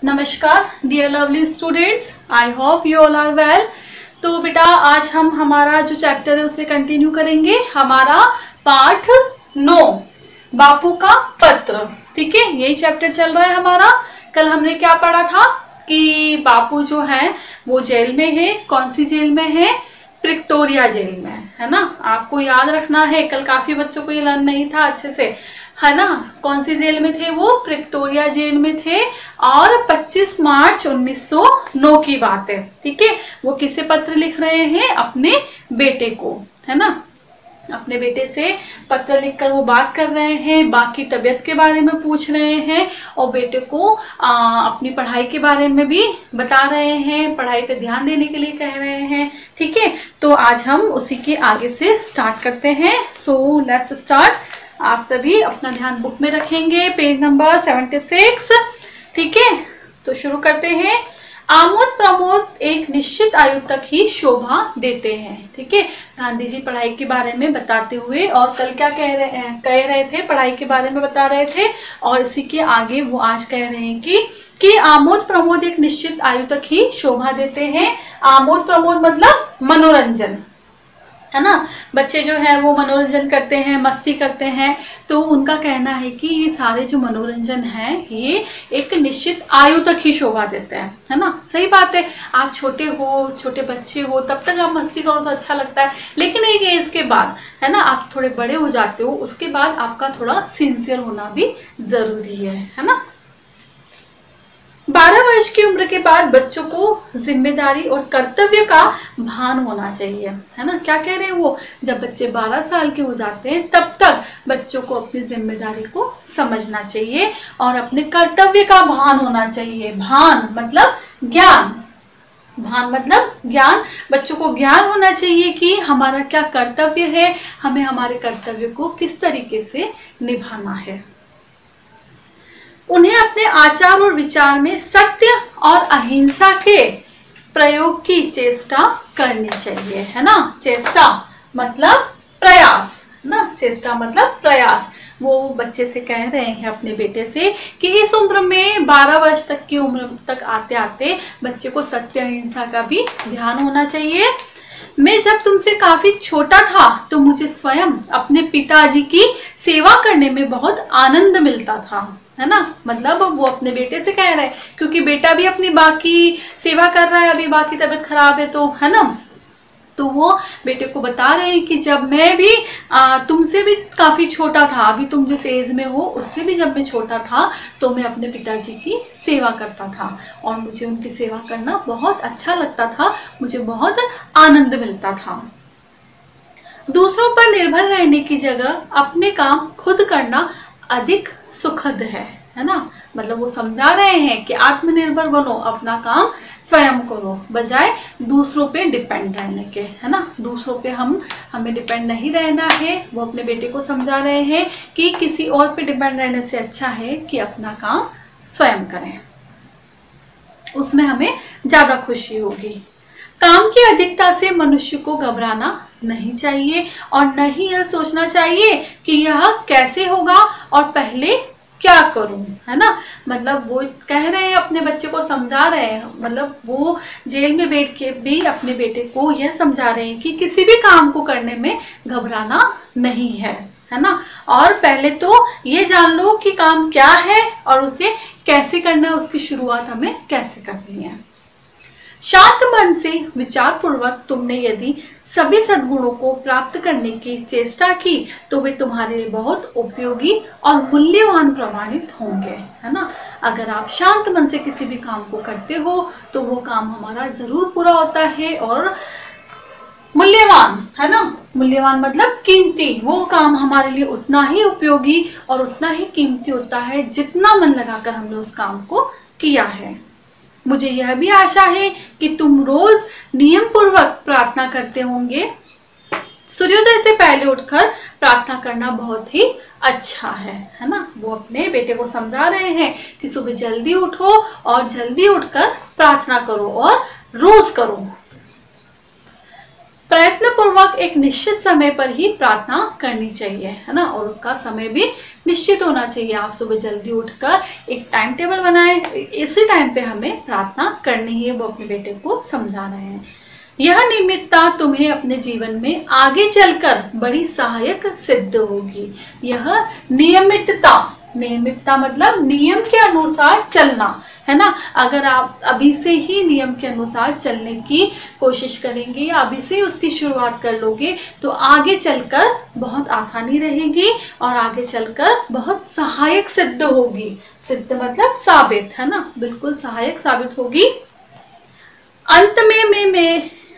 नमस्कार dear lovely students, I hope you all are well. तो बेटा आज हम हमारा जो चैप्टर है उसे कंटिन्यू करेंगे। हमारा पाठ 9 बापू का पत्र, ठीक है, यही चैप्टर चल रहा है हमारा। कल हमने क्या पढ़ा था कि बापू जो है वो जेल में है। कौन सी जेल में है? प्रिक्टोरिया जेल में, है ना। आपको याद रखना है, कल काफी बच्चों को ये लर्न नहीं था अच्छे से, है ना। कौन सी जेल में थे वो? प्रिक्टोरिया जेल में थे। और 25 मार्च 1909 की बात है, ठीक है। वो किसे पत्र लिख रहे हैं? अपने बेटे को, है ना। अपने बेटे से पत्र लिखकर वो बात कर रहे हैं, बाकी तबीयत के बारे में पूछ रहे हैं और बेटे को अपनी पढ़ाई के बारे में भी बता रहे हैं, पढ़ाई पे ध्यान देने के लिए कह रहे हैं, ठीक है। तो आज हम उसी के आगे से स्टार्ट करते हैं। So let's start. आप सभी अपना ध्यान बुक में रखेंगे, पेज नंबर 76, ठीक है। तो शुरू करते हैं। आमोद प्रमोद एक निश्चित आयु तक ही शोभा देते हैं, ठीक है। गांधी जी पढ़ाई के बारे में बताते हुए, और कल क्या कह रहे थे? पढ़ाई के बारे में बता रहे थे, और इसी के आगे वो आज कह रहे हैं कि आमोद प्रमोद एक निश्चित आयु तक ही शोभा देते हैं। आमोद प्रमोद मतलब मनोरंजन, है ना। बच्चे जो है वो मनोरंजन करते हैं, मस्ती करते हैं। तो उनका कहना है कि ये सारे जो मनोरंजन है ये एक निश्चित आयु तक ही शोभा देते हैं, है ना। सही बात है। आप छोटे हो, छोटे बच्चे हो, तब तक आप मस्ती करो तो अच्छा लगता है, लेकिन एक एज के बाद, है ना, आप थोड़े बड़े हो जाते हो, उसके बाद आपका थोड़ा सिंसियर होना भी जरूरी है ना। 12 वर्ष की उम्र के बाद बच्चों को जिम्मेदारी और कर्तव्य का भान होना चाहिए, है ना। क्या कह रहे हैं वो? जब बच्चे 12 साल के हो जाते हैं तब तक बच्चों को अपनी जिम्मेदारी को समझना चाहिए और अपने कर्तव्य का भान होना चाहिए। भान मतलब ज्ञान, भान मतलब ज्ञान। बच्चों को ज्ञान होना चाहिए कि हमारा क्या कर्तव्य है, हमें हमारे कर्तव्य को किस तरीके से निभाना है। उन्हें अपने आचार और विचार में सत्य और अहिंसा के प्रयोग की चेष्टा करनी चाहिए, है ना। चेष्टा मतलब प्रयास, ना। चेष्टा मतलब प्रयास। वो बच्चे से कह रहे हैं, अपने बेटे से, कि इस उम्र में 12 वर्ष तक की उम्र तक आते आते बच्चे को सत्य अहिंसा का भी ध्यान होना चाहिए। मैं जब तुमसे काफी छोटा था तो मुझे स्वयं अपने पिताजी की सेवा करने में बहुत आनंद मिलता था, है ना। मतलब वो अपने बेटे से कह रहे हैं, क्योंकि बेटा भी अपनी बाकी सेवा कर रहा है, अभी बाकी तबीयत खराब है, तो है ना। तो वो बेटे को बता रहे हैं कि जब मैं भी तुमसे भी काफी छोटा था, अभी तुम जिस एज में हो उससे भी जब मैं छोटा था तो मैं अपने पिताजी की सेवा करता था और मुझे उनकी सेवा करना बहुत अच्छा लगता था, मुझे बहुत आनंद मिलता था। दूसरों पर निर्भर रहने की जगह अपने काम खुद करना अधिक सुखद है ना। मतलब वो समझा रहे हैं कि आत्मनिर्भर बनो, अपना काम स्वयं करो, बजाय दूसरों पे डिपेंड रहने के, है ना। दूसरों पे हमें डिपेंड नहीं रहना है। वो अपने बेटे को समझा रहे हैं कि किसी और पे डिपेंड रहने से अच्छा है कि अपना काम स्वयं करें, उसमें हमें ज्यादा खुशी होगी। काम की अधिकता से मनुष्य को घबराना नहीं चाहिए और न ही यह सोचना चाहिए कि यह कैसे होगा और पहले क्या करूं, है ना। मतलब वो कह रहे हैं, अपने बच्चे को समझा रहे हैं, मतलब वो जेल में बैठ के भी अपने बेटे को यह समझा रहे हैं कि किसी भी काम को करने में घबराना नहीं है ना। और पहले तो ये जान लो कि काम क्या है और उसे कैसे करना है, उसकी शुरुआत हमें कैसे करनी है। शांत मन से विचार पूर्वक तुमने यदि सभी सद्गुणों को प्राप्त करने की चेष्टा की तो वे तुम्हारे लिए बहुत उपयोगी और मूल्यवान प्रमाणित होंगे, है ना। अगर आप शांत मन से किसी भी काम को करते हो तो वो काम हमारा जरूर पूरा होता है और मूल्यवान, है ना। मूल्यवान मतलब कीमती। वो काम हमारे लिए उतना ही उपयोगी और उतना ही कीमती होता है जितना मन लगाकर हमने उस काम को किया है। मुझे यह भी आशा है कि तुम रोज नियम पूर्वक प्रार्थना करते होंगे। सूर्योदय से पहले उठकर प्रार्थना करना बहुत ही अच्छा है ना। वो अपने बेटे को समझा रहे हैं कि सुबह जल्दी उठो और जल्दी उठकर प्रार्थना करो और रोज करो। प्रयत्न पूर्वक एक निश्चित समय पर ही प्रार्थना करनी चाहिए, है ना, और उसका समय भी निश्चित होना चाहिए। आप सुबह जल्दी उठकर एक टाइम टेबल बनाएं, इसी टाइम पे हमें प्रार्थना करनी है, वो अपने बेटे को समझा रहे हैं। यह नियमितता तुम्हें अपने जीवन में आगे चलकर बड़ी सहायक सिद्ध होगी। यह नियमितता, नियमितता मतलब नियम के अनुसार चलना, है ना। अगर आप अभी से ही नियम के अनुसार चलने की कोशिश करेंगे या अभी से उसकी शुरुआत कर लोगे तो आगे चलकर बहुत आसानी रहेगी और आगे चलकर बहुत सहायक सिद्ध होगी। सिद्ध मतलब साबित, है ना, बिल्कुल सहायक साबित होगी।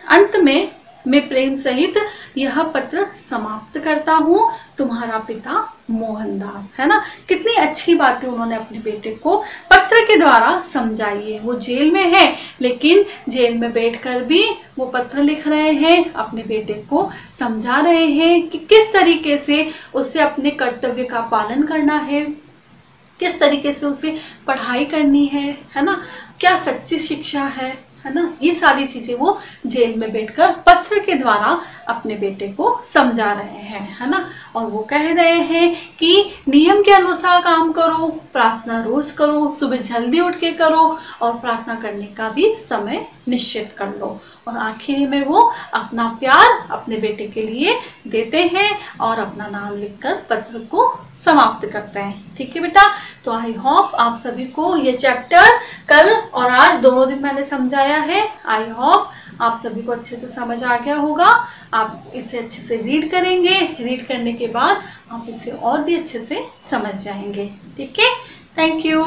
अंत में मैं प्रेम सहित यह पत्र समाप्त करता हूँ, तुम्हारा पिता मोहनदास, है ना। कितनी अच्छी बातें उन्होंने अपने बेटे को पत्र के द्वारा समझाई है। वो जेल में है लेकिन जेल में बैठकर भी वो पत्र लिख रहे हैं, अपने बेटे को समझा रहे हैं कि किस तरीके से उसे अपने कर्तव्य का पालन करना है, किस तरीके से उसे पढ़ाई करनी है ना, क्या सच्ची शिक्षा है ना। ये सारी चीजें वो जेल में बैठकर पत्र के द्वारा अपने बेटे को समझा रहे हैं, है ना। और वो कह रहे हैं कि नियम के अनुसार काम करो, प्रार्थना रोज करो, सुबह जल्दी उठ के करो और प्रार्थना करने का भी समय निश्चित कर लो। और आखिरी में वो अपना प्यार अपने बेटे के लिए देते हैं और अपना नाम लिखकर पत्र को समाप्त करते हैं। ठीक है बेटा, तो आई होप आप सभी को ये चैप्टर कल और आज दोनों दिन मैंने समझाया है, आई होप आप सभी को अच्छे से समझ आ गया होगा। आप इसे अच्छे से रीड करेंगे, रीड करने के बाद आप इसे और भी अच्छे से समझ जाएंगे। ठीक है, थैंक यू।